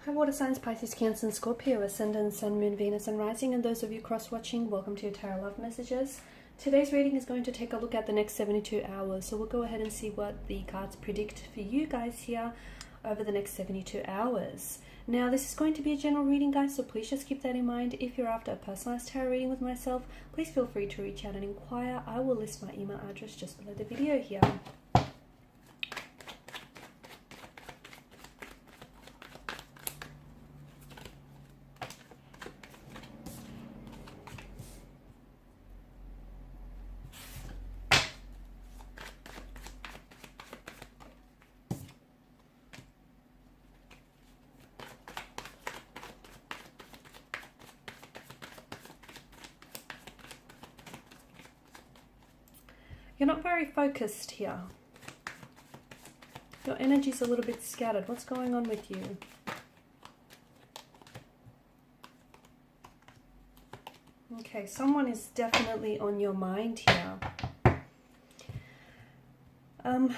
Hi water signs, Pisces, Cancer and Scorpio, Ascendant, Sun, Moon, Venus and Rising, and those of you cross-watching, welcome to your Tarot Love Messages. Today's reading is going to take a look at the next 72 hours, so we'll go ahead and see what the cards predict for you guys here over the next 72 hours. Now, this is going to be a general reading, guys, so please just keep that in mind. If you're after a personalized tarot reading with myself, please feel free to reach out and inquire. I will list my email address just below the video here. You're not very focused here. Your energy's a little bit scattered. What's going on with you? Okay, someone is definitely on your mind here. I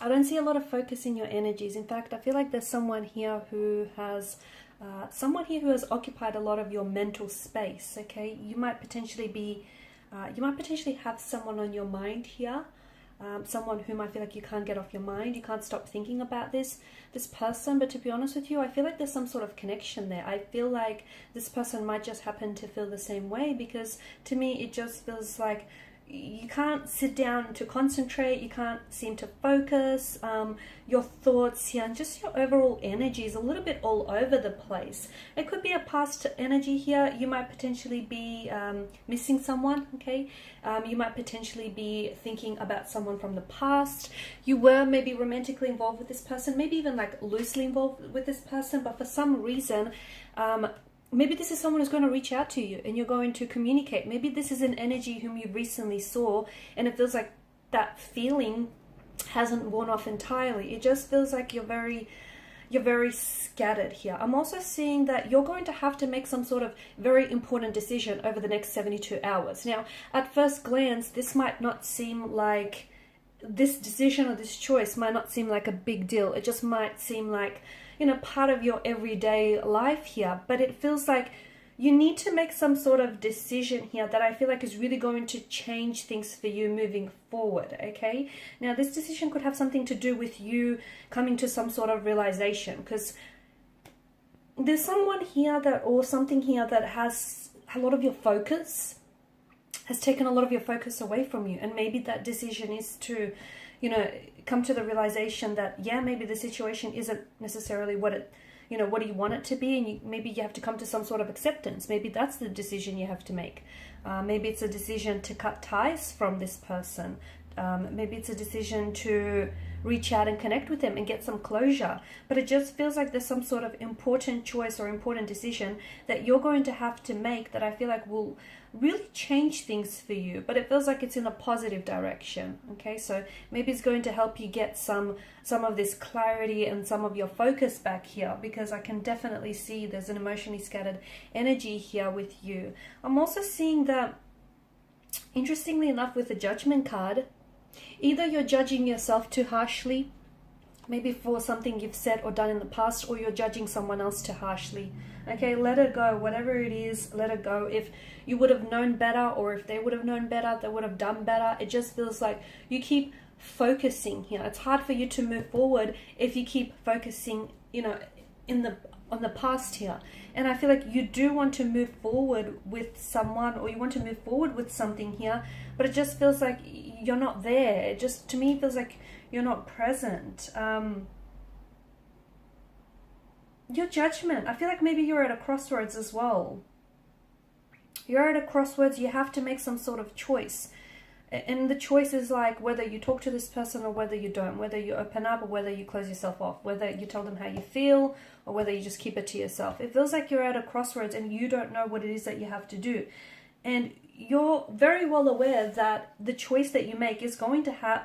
don't see a lot of focus in your energies. In fact, I feel like there's someone here who has occupied a lot of your mental space. Okay, you might potentially be. You might potentially have someone on your mind here, someone whom I feel like you can't get off your mind. You can't stop thinking about this person. But to be honest with you, I feel like there's some sort of connection there. I feel like this person might just happen to feel the same way, because to me it just feels like you can't sit down to concentrate, you can't seem to focus, your thoughts here and just your overall energy is a little bit all over the place. It could be a past energy here. You might potentially be missing someone, okay? You might potentially be thinking about someone from the past. You were maybe romantically involved with this person, maybe even like loosely involved with this person, but for some reason, maybe this is someone who's going to reach out to you and you're going to communicate. Maybe this is an energy whom you recently saw and it feels like that feeling hasn't worn off entirely. It just feels like you're very scattered here. I'm also seeing that you're going to have to make some sort of very important decision over the next 72 hours. Now, at first glance, this might not seem like, this decision or this choice might not seem like a big deal. It just might seem like, you know, part of your everyday life here, but it feels like you need to make some sort of decision here that I feel like is really going to change things for you moving forward, okay? Now, this decision could have something to do with you coming to some sort of realization, because there's someone here that, or something here that has a lot of your focus, has taken a lot of your focus away from you, and maybe that decision is to, you know, come to the realization that, yeah, maybe the situation isn't necessarily what it, you know, what do you want it to be, and maybe you have to come to some sort of acceptance. Maybe that's the decision you have to make. Maybe it's a decision to cut ties from this person. Maybe it's a decision to reach out and connect with them and get some closure. But it just feels like there's some sort of important choice or important decision that you're going to have to make that I feel like will really change things for you. But it feels like it's in a positive direction, okay? So maybe it's going to help you get some of this clarity and some of your focus back here, because I can definitely see there's an emotionally scattered energy here with you. I'm also seeing that, interestingly enough, with the Judgment card, either you're judging yourself too harshly, maybe for something you've said or done in the past, or you're judging someone else too harshly. Okay, let it go. Whatever it is, let it go. If you would have known better, or if they would have known better, they would have done better. It just feels like you keep focusing here. It's hard for you to move forward if you keep focusing, you know, on the past here. And I feel like you do want to move forward with someone, or you want to move forward with something here, but it just feels like you're not there. It just, to me, feels like you're not present. Your Judgment, I feel like maybe you're at a crossroads as well. You're at a crossroads. You have to make some sort of choice. And the choice is like whether you talk to this person or whether you don't, whether you open up or whether you close yourself off, whether you tell them how you feel or whether you just keep it to yourself. It feels like you're at a crossroads and you don't know what it is that you have to do. And you're very well aware that the choice that you make is going to have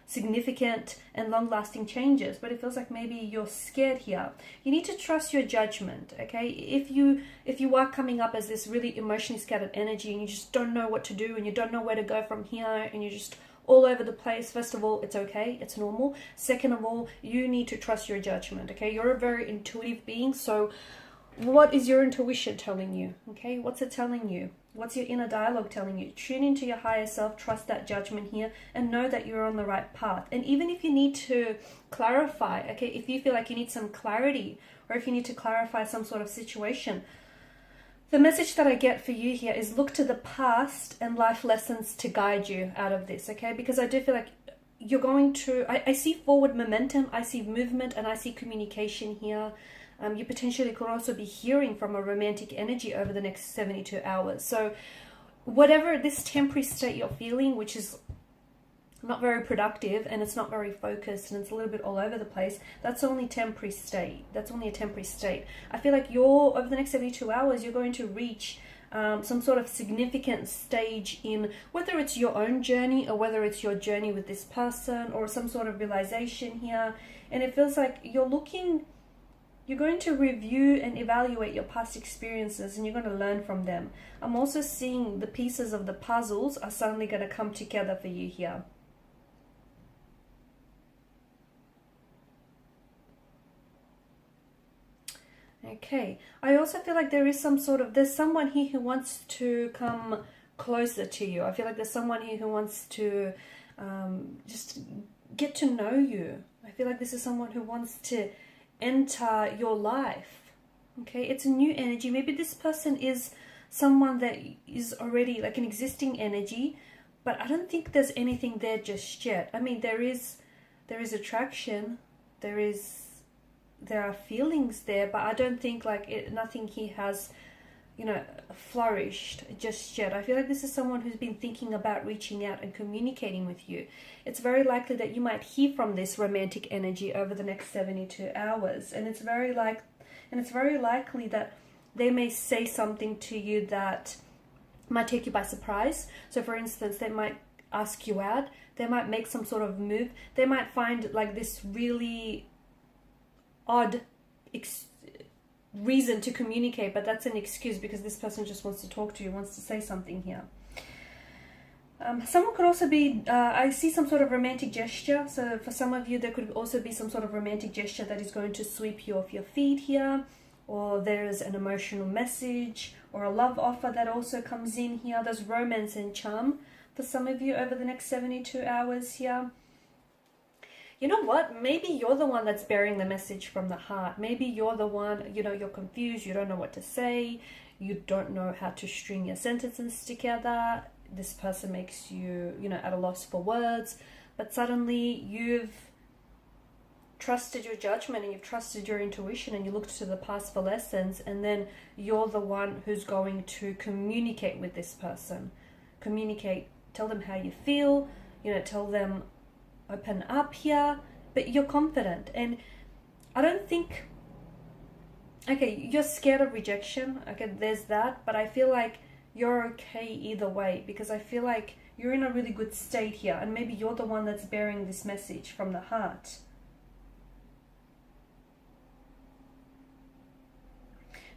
significant and long-lasting changes, but it feels like maybe you're scared here. You need to trust your judgment, okay? If you are coming up as this really emotionally scattered energy and you just don't know what to do and you don't know where to go from here and you're just all over the place, first of all, it's okay, it's normal. Second of all, you need to trust your judgment, okay? You're a very intuitive being, so what is your intuition telling you, okay? What's it telling you? What's your inner dialogue telling you? Tune into your higher self, trust that judgment here, and know that you're on the right path. And even if you need to clarify, okay, if you feel like you need some clarity, or if you need to clarify some sort of situation, the message that I get for you here is look to the past and life lessons to guide you out of this, okay? Because I do feel like you're going to, I see forward momentum, I see movement, and I see communication here. You potentially could also be hearing from a romantic energy over the next 72 hours. So whatever this temporary state you're feeling, which is not very productive and it's not very focused and it's a little bit all over the place, that's only temporary state. That's only a temporary state. I feel like over the next 72 hours, you're going to reach some sort of significant stage in whether it's your own journey or whether it's your journey with this person or some sort of realization here. And it feels like you're going to review and evaluate your past experiences and you're going to learn from them. I'm also seeing the pieces of the puzzles are suddenly going to come together for you here. Okay, I also feel like there's someone here who wants to come closer to you. I feel like there's someone here who wants to just get to know you. I feel like this is someone who wants to enter your life. Okay, it's a new energy. Maybe this person is someone that is already like an existing energy, but I don't think there's anything there just yet. I mean, there is attraction, there are feelings there, but I don't think nothing here has, flourished just yet. I feel like this is someone who's been thinking about reaching out and communicating with you. It's very likely that you might hear from this romantic energy over the next 72 hours, and it's very likely that they may say something to you that might take you by surprise. So for instance, they might ask you out, they might make some sort of move, they might find like this really odd reason to communicate, but that's an excuse because this person just wants to talk to you, wants to say something here. Someone could also be, I see some sort of romantic gesture. So for some of you, there could also be some sort of romantic gesture that is going to sweep you off your feet here, or there's an emotional message or a love offer that also comes in here. There's romance and charm for some of you over the next 72 hours here. You know what? Maybe you're the one that's bearing the message from the heart. Maybe you're the one, you're confused, you don't know what to say, you don't know how to string your sentences together. This person makes you, at a loss for words, but suddenly you've trusted your judgment and you've trusted your intuition and you looked to the past for lessons, and then you're the one who's going to communicate with this person. Communicate, tell them how you feel, tell them, open up here, but you're confident. And I don't think, okay, you're scared of rejection, okay, there's that, but I feel like you're okay either way, because I feel like you're in a really good state here, and maybe you're the one that's bearing this message from the heart.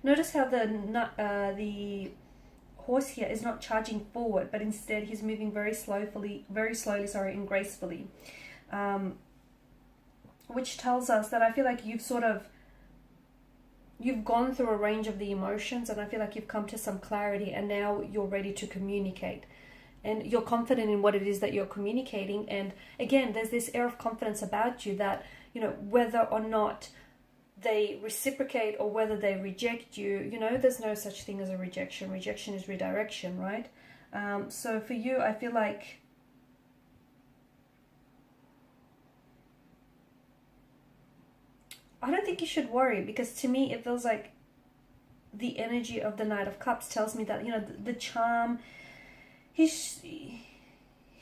Notice how the horse here is not charging forward, but instead he's moving very slowly, and gracefully, which tells us that I feel like you've gone through a range of the emotions, and I feel like you've come to some clarity, and now you're ready to communicate, and you're confident in what it is that you're communicating. And again, there's this air of confidence about you that, whether or not they reciprocate or whether they reject you, there's no such thing as a rejection. Rejection is redirection, right? So for you, I feel like I don't think you should worry, because to me it feels like the energy of the Knight of Cups tells me that, the charm, he's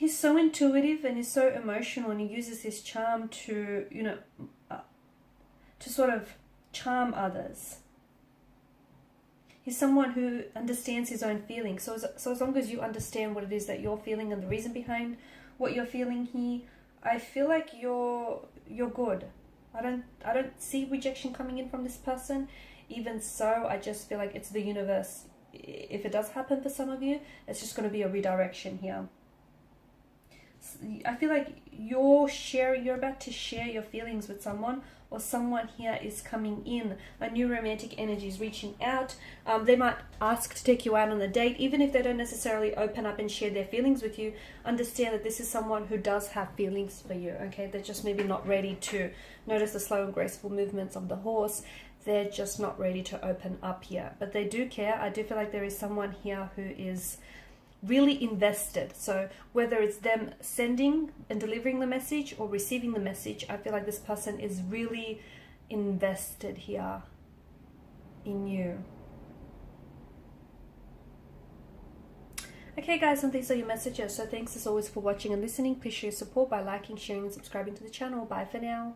so intuitive and he's so emotional, and he uses his charm to, to sort of charm others. He's someone who understands his own feelings. So as long as you understand what it is that you're feeling and the reason behind what you're feeling here, I feel like you're good. I don't see rejection coming in from this person. Even so, I just feel like it's the universe. If it does happen for some of you, it's just going to be a redirection here. I feel like you're about to share your feelings with someone, or someone here is coming in. A new romantic energy is reaching out. They might ask to take you out on a date, even if they don't necessarily open up and share their feelings with you. Understand that this is someone who does have feelings for you, okay? They're just maybe not ready to. Notice the slow and graceful movements of the horse. They're just not ready to open up here, but they do care. I do feel like there is someone here who is really invested. So whether it's them sending and delivering the message or receiving the message, I feel like this person is really invested here in you. Okay guys, and these are your messages. So thanks as always for watching and listening. Please show your support by liking, sharing and subscribing to the channel. Bye for now.